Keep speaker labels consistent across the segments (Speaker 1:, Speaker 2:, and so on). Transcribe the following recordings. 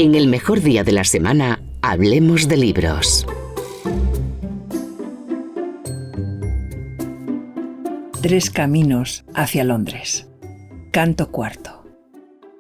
Speaker 1: En el mejor día de la semana, hablemos de libros.
Speaker 2: Tres caminos hacia Londres. Canto cuarto.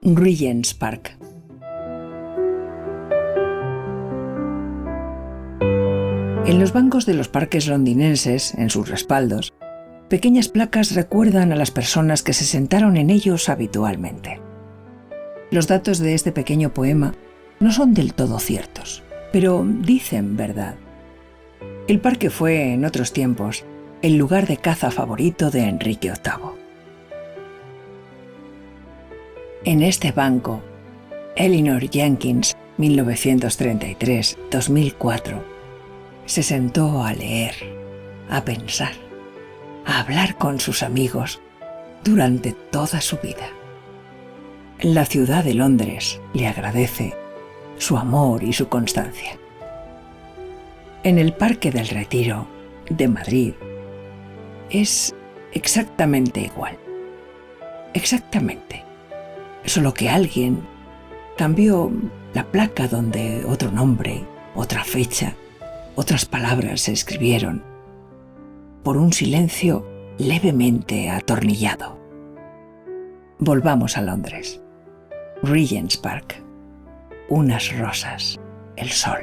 Speaker 2: Regent's Park. En los bancos de los parques londinenses, en sus respaldos, pequeñas placas recuerdan a las personas que se sentaron en ellos habitualmente. Los datos de este pequeño poema no son del todo ciertos, pero dicen verdad. El parque fue, en otros tiempos, el lugar de caza favorito de Enrique VIII. En este banco, Eleanor Jenkins, 1933-2004, se sentó a leer, a pensar, a hablar con sus amigos durante toda su vida. La ciudad de Londres le agradece su amor y su constancia. En el Parque del Retiro de Madrid es exactamente igual. Exactamente. Solo que alguien cambió la placa donde otro nombre, otra fecha, otras palabras se escribieron por un silencio levemente atornillado. Volvamos a Londres. Regent's Park. Unas rosas. El sol.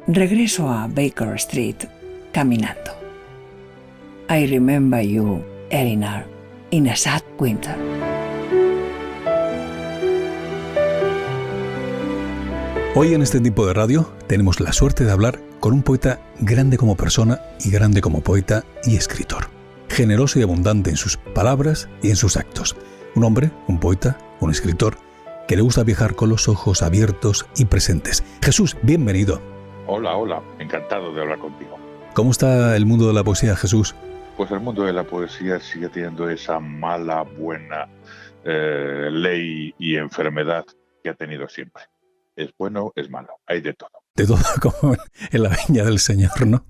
Speaker 2: Regreso a Baker Street caminando. I remember you, Eleanor, in a sad winter.
Speaker 3: Hoy en este tipo de radio tenemos la suerte de hablar con un poeta grande como persona y grande como poeta y escritor. Generoso y abundante en sus palabras y en sus actos. Un hombre, un poeta, un escritor que le gusta viajar con los ojos abiertos y presentes. Jesús, bienvenido.
Speaker 4: Hola, encantado de hablar contigo.
Speaker 3: ¿Cómo está el mundo de la poesía, Jesús?
Speaker 4: Pues el mundo de la poesía sigue teniendo esa mala, buena ley y enfermedad que ha tenido siempre. Es bueno, es malo, hay de todo.
Speaker 3: De todo, como en la viña del Señor, ¿no?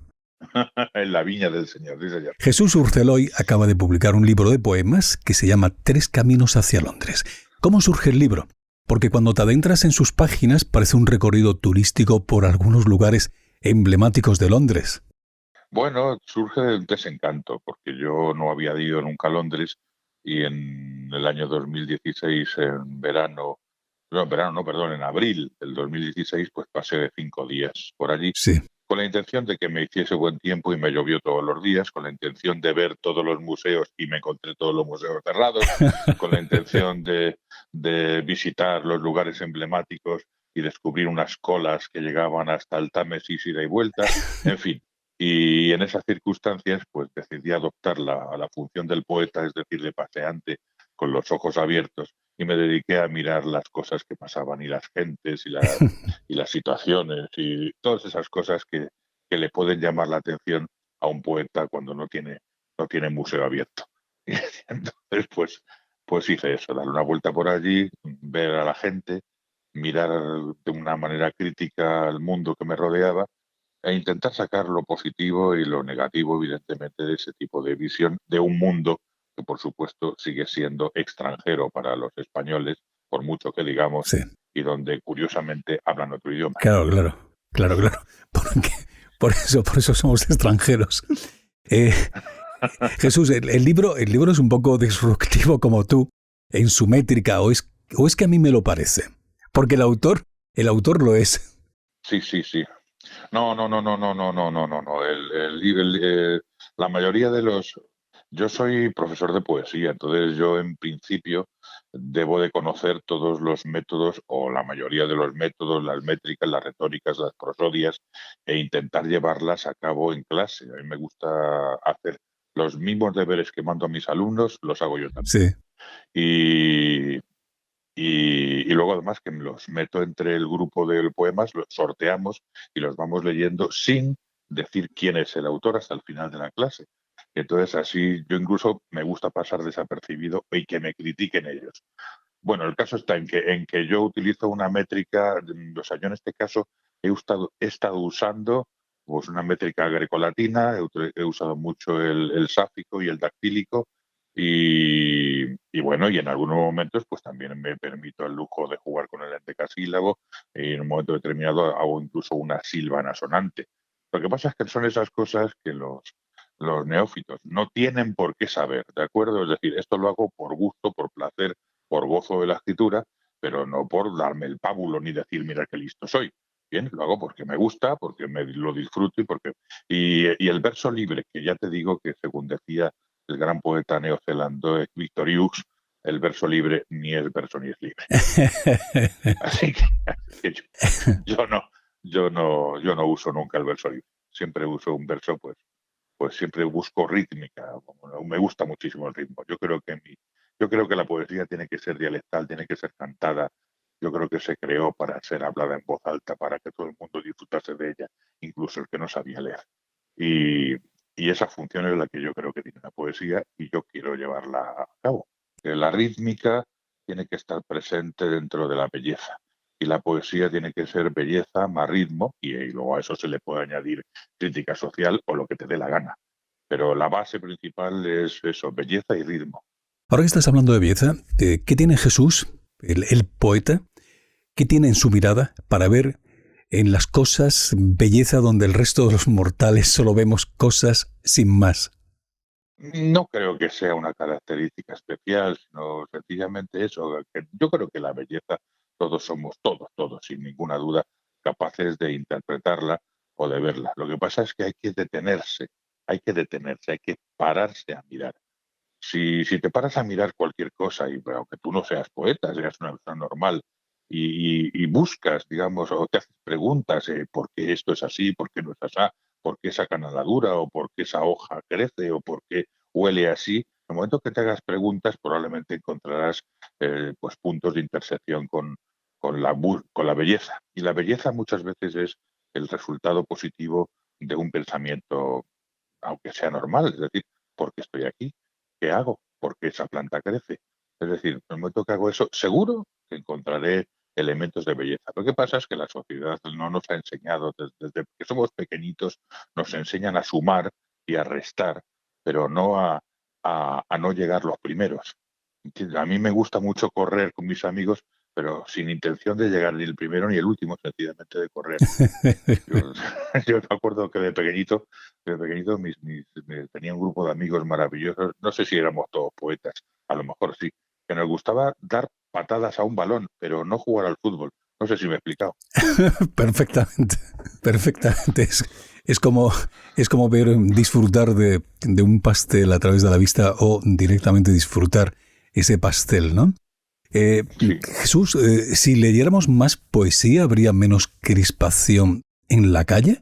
Speaker 4: En la viña del Señor, sí señor.
Speaker 3: Jesús Urceloy acaba de publicar un libro de poemas que se llama Tres caminos hacia Londres. ¿Cómo surge el libro? Porque cuando te adentras en sus páginas parece un recorrido turístico por algunos lugares emblemáticos de Londres.
Speaker 4: Bueno, surge del desencanto, porque yo no había ido nunca a Londres y en el año 2016, en abril del 2016, pues pasé de 5 días por allí.
Speaker 3: Sí.
Speaker 4: Con la intención de que me hiciese buen tiempo y me llovió todos los días, con la intención de ver todos los museos y me encontré todos los museos cerrados, con la intención de visitar los lugares emblemáticos y descubrir unas colas que llegaban hasta el Támesis ida y vuelta, en fin. Y en esas circunstancias, pues decidí adoptar la función del poeta, es decir, de paseante con los ojos abiertos, y me dediqué a mirar las cosas que pasaban y las gentes y las situaciones y todas esas cosas que le pueden llamar la atención a un poeta cuando no tiene museo abierto. Y entonces, pues hice eso, dar una vuelta por allí, ver a la gente, mirar de una manera crítica al mundo que me rodeaba e intentar sacar lo positivo y lo negativo, evidentemente, de ese tipo de visión de un mundo que, por supuesto, sigue siendo extranjero para los españoles, por mucho que digamos,
Speaker 3: Sí.
Speaker 4: y donde, curiosamente, hablan otro idioma.
Speaker 3: Claro. Por eso somos extranjeros. Jesús, el libro es un poco disruptivo como tú en su métrica, o es que a mí me lo parece. Porque el autor lo es.
Speaker 4: Sí. No. La mayoría de los... Yo soy profesor de poesía, entonces yo en principio debo de conocer todos los métodos o la mayoría de los métodos, las métricas, las retóricas, las prosodias e intentar llevarlas a cabo en clase. A mí me gusta hacer los mismos deberes que mando a mis alumnos, los hago yo también.
Speaker 3: Sí.
Speaker 4: Y luego además que los meto entre el grupo de poemas, los sorteamos y los vamos leyendo sin decir quién es el autor hasta el final de la clase. Entonces así yo incluso me gusta pasar desapercibido y que me critiquen ellos. Bueno, el caso está en que yo utilizo una métrica, o sea, yo en este caso he estado usando pues una métrica grecolatina, he usado mucho el sáfico y el dactílico y bueno, y en algunos momentos pues también me permito el lujo de jugar con el endecasílabo y en un momento determinado hago incluso una sílvana sonante. Lo que pasa es que son esas cosas que los neófitos no tienen por qué saber, ¿de acuerdo? Es decir, esto lo hago por gusto, por placer, por gozo de la escritura, pero no por darme el pábulo ni decir, mira qué listo soy. Bien, lo hago porque me gusta, porque me lo disfruto y el verso libre, que ya te digo que según decía el gran poeta neozelandés Victor Hughes, el verso libre ni es verso ni es libre. Así que yo no uso nunca el verso libre. Siempre uso un verso, pues siempre busco rítmica. Me gusta muchísimo el ritmo. Yo creo que la poesía tiene que ser dialectal, tiene que ser cantada. Yo creo que se creó para ser hablada en voz alta, para que todo el mundo disfrutase de ella, incluso el que no sabía leer. Y, y esa función es la que yo creo que tiene la poesía y yo quiero llevarla a cabo. La rítmica tiene que estar presente dentro de la belleza y la poesía tiene que ser belleza más ritmo y luego a eso se le puede añadir crítica social o lo que te dé la gana. Pero la base principal es eso, belleza y ritmo.
Speaker 3: Ahora que estás hablando de belleza, ¿qué tiene Jesús, el poeta? ¿Qué tiene en su mirada para ver en las cosas belleza donde el resto de los mortales solo vemos cosas sin más?
Speaker 4: No creo que sea una característica especial, sino sencillamente eso. Que yo creo que la belleza todos somos, todos, sin ninguna duda, capaces de interpretarla o de verla. Lo que pasa es que hay que pararse a mirar. Si te paras a mirar cualquier cosa, y aunque tú no seas poeta, seas una persona normal, y buscas, digamos, o te haces preguntas, ¿por qué esto es así? ¿Por qué no es así? ¿Por qué esa canaladura? ¿O por qué esa hoja crece? ¿O por qué huele así? En el momento que te hagas preguntas, probablemente encontrarás pues puntos de intersección con la belleza. Y la belleza muchas veces es el resultado positivo de un pensamiento, aunque sea normal, es decir, ¿por qué estoy aquí? ¿Qué hago? ¿Por qué esa planta crece? Es decir, en el momento que hago eso, seguro que encontraré elementos de belleza. Lo que pasa es que la sociedad no nos ha enseñado, desde que somos pequeñitos, nos enseñan a sumar y a restar, pero no a no llegar los primeros. A mí me gusta mucho correr con mis amigos, pero sin intención de llegar ni el primero ni el último, sencillamente de correr. Yo, yo me acuerdo que de pequeñito tenía un grupo de amigos maravillosos, no sé si éramos todos poetas, a lo mejor sí, que nos gustaba dar patadas a un balón, pero no jugar al fútbol. No sé si me he explicado.
Speaker 3: Perfectamente, perfectamente. Es como ver, disfrutar de un pastel a través de la vista o directamente disfrutar ese pastel, ¿no?
Speaker 4: Sí.
Speaker 3: Jesús, si leyéramos más poesía, ¿habría menos crispación en la calle?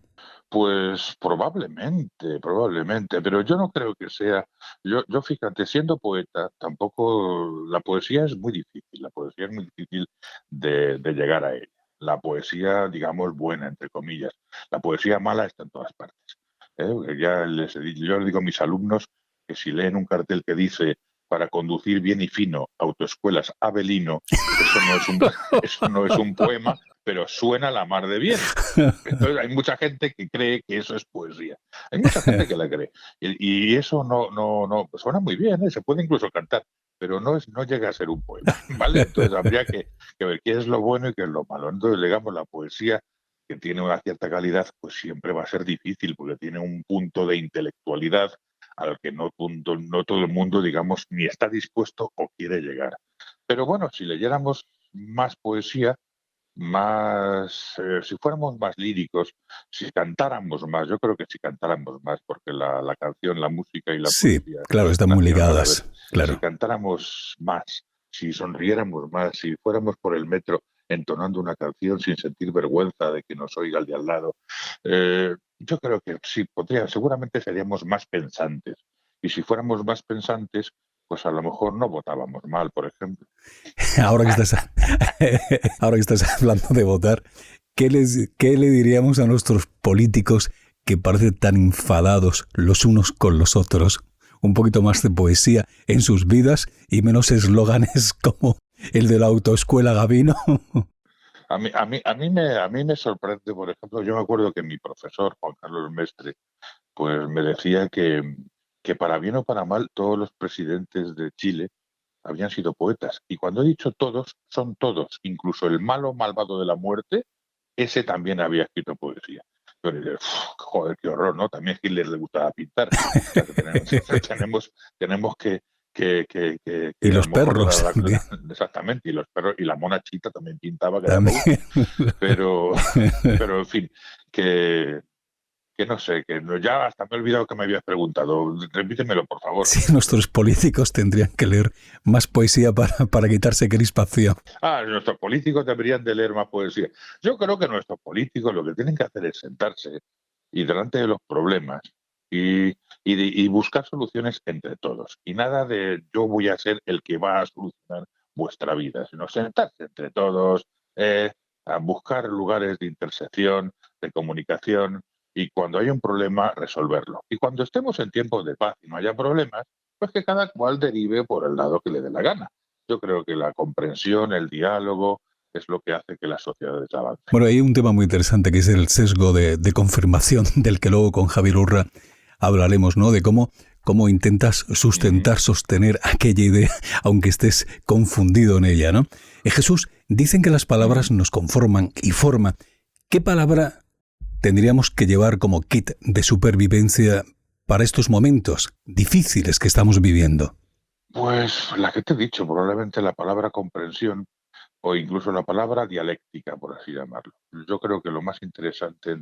Speaker 4: Pues probablemente, pero yo no creo que sea. Yo fíjate, siendo poeta, tampoco la poesía es muy difícil, la poesía es muy difícil de llegar a ella. La poesía, digamos, buena, entre comillas. La poesía mala está en todas partes. Yo les digo a mis alumnos que si leen un cartel que dice para conducir bien y fino, autoescuelas Avelino, eso no es un poema, pero suena la mar de bien. Entonces hay mucha gente que cree que eso es poesía. Hay mucha gente que la cree. Y eso no, pues suena muy bien, ¿eh? Se puede incluso cantar, pero no llega a ser un poema, ¿vale? Entonces habría que ver qué es lo bueno y qué es lo malo. Entonces, digamos, la poesía que tiene una cierta calidad, pues siempre va a ser difícil porque tiene un punto de intelectualidad al que no todo el mundo, digamos, ni está dispuesto o quiere llegar. Pero bueno, si leyéramos más poesía, si fuéramos más líricos, si cantáramos más, yo creo que si cantáramos más, porque la canción, la música y la
Speaker 3: Sí,
Speaker 4: poesía
Speaker 3: claro, están muy
Speaker 4: nacieron a la vez.
Speaker 3: ligadas,
Speaker 4: Si
Speaker 3: claro.
Speaker 4: cantáramos más, si sonriéramos más, si fuéramos por el metro entonando una canción sin sentir vergüenza de que nos oiga el de al lado, yo creo que sí, seguramente seríamos más pensantes. Y si fuéramos más pensantes, pues a lo mejor no votábamos mal, por ejemplo.
Speaker 3: Ahora que estás, ahora que estás hablando de votar, ¿qué le diríamos a nuestros políticos que parecen tan enfadados los unos con los otros? Un poquito más de poesía en sus vidas y menos eslóganes como el de la autoescuela Gavino.
Speaker 4: A mí me sorprende, por ejemplo, yo me acuerdo que mi profesor, Juan Carlos Mestre, pues me decía que para bien o para mal, todos los presidentes de Chile habían sido poetas. Y cuando he dicho todos, son todos. Incluso el malo malvado de la muerte, ese también había escrito poesía. Pero dices, joder, qué horror, ¿no? También a Hitler le gustaba pintar. O sea, que tenemos que
Speaker 3: y los perros.
Speaker 4: Exactamente, y los perros, y la mona Chita también pintaba, que
Speaker 3: También.
Speaker 4: pero en fin, que no sé, que ya hasta me he olvidado que me habías preguntado. Repítemelo, por favor.
Speaker 3: Sí, nuestros políticos tendrían que leer más poesía para quitarse crispación.
Speaker 4: Nuestros políticos deberían de leer más poesía. Yo creo que nuestros políticos lo que tienen que hacer es sentarse y delante de los problemas y buscar soluciones entre todos. Y nada de yo voy a ser el que va a solucionar vuestra vida, sino sentarse entre todos, a buscar lugares de intersección, de comunicación, y cuando haya un problema, resolverlo. Y cuando estemos en tiempos de paz y no haya problemas, pues que cada cual derive por el lado que le dé la gana. Yo creo que la comprensión, el diálogo, es lo que hace que las sociedades avancen.
Speaker 3: Bueno, hay un tema muy interesante que es el sesgo de confirmación, del que luego con Javier Urra hablaremos, ¿no? De cómo intentas sostener aquella idea, aunque estés confundido en ella, ¿no? Jesús, dicen que las palabras nos conforman y forman. ¿Qué palabra tendríamos que llevar como kit de supervivencia para estos momentos difíciles que estamos viviendo?
Speaker 4: Pues la que te he dicho, probablemente la palabra comprensión o incluso la palabra dialéctica, por así llamarlo. Yo creo que lo más interesante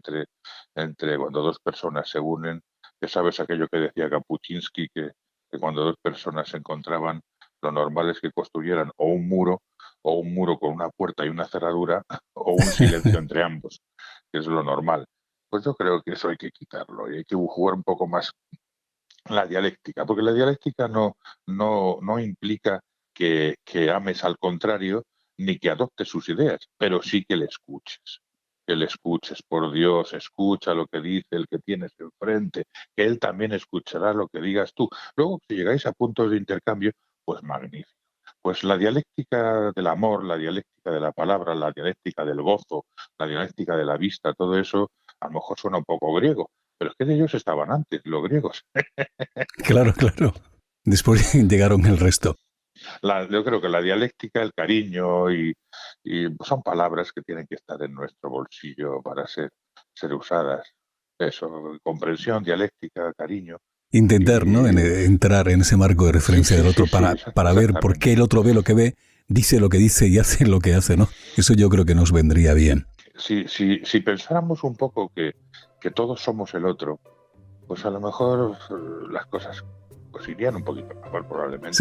Speaker 4: entre cuando dos personas se unen, que sabes aquello que decía Kapuscinski, que cuando dos personas se encontraban, lo normal es que construyeran o un muro con una puerta y una cerradura, o un silencio entre ambos, que es lo normal. Pues yo creo que eso hay que quitarlo y hay que jugar un poco más la dialéctica, porque la dialéctica no implica que ames al contrario ni que adoptes sus ideas, pero sí que le escuches. Que le escuches, por Dios, escucha lo que dice el que tienes enfrente, que él también escuchará lo que digas tú. Luego, si llegáis a puntos de intercambio, pues magnífico. Pues la dialéctica del amor, la dialéctica de la palabra, la dialéctica del gozo, la dialéctica de la vista, todo eso a lo mejor suena un poco griego, pero es que de ellos estaban antes, los griegos.
Speaker 3: Claro. Después llegaron el resto.
Speaker 4: Yo creo que la dialéctica, el cariño y son palabras que tienen que estar en nuestro bolsillo para ser usadas. Eso, comprensión, dialéctica, cariño.
Speaker 3: Intentar, ¿no? Entrar en ese marco de referencia del otro para ver por qué el otro ve lo que ve, dice lo que dice y hace lo que hace, ¿no? Eso yo creo que nos vendría bien.
Speaker 4: Si pensáramos un poco que todos somos el otro, pues a lo mejor las cosas pues irían un poquito mejor, probablemente.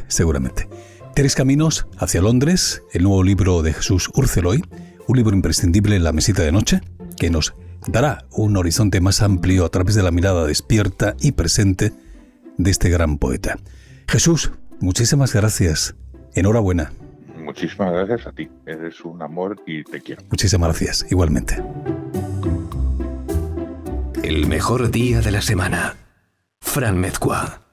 Speaker 3: Seguramente. 3 caminos hacia Londres, el nuevo libro de Jesús Urceloy, un libro imprescindible en la mesita de noche, que nos dará un horizonte más amplio a través de la mirada despierta y presente de este gran poeta. Jesús, muchísimas gracias. Enhorabuena.
Speaker 4: Muchísimas gracias a ti. Eres un amor y te quiero.
Speaker 3: Muchísimas gracias, igualmente.
Speaker 5: El mejor día de la semana. Fran Mezcua.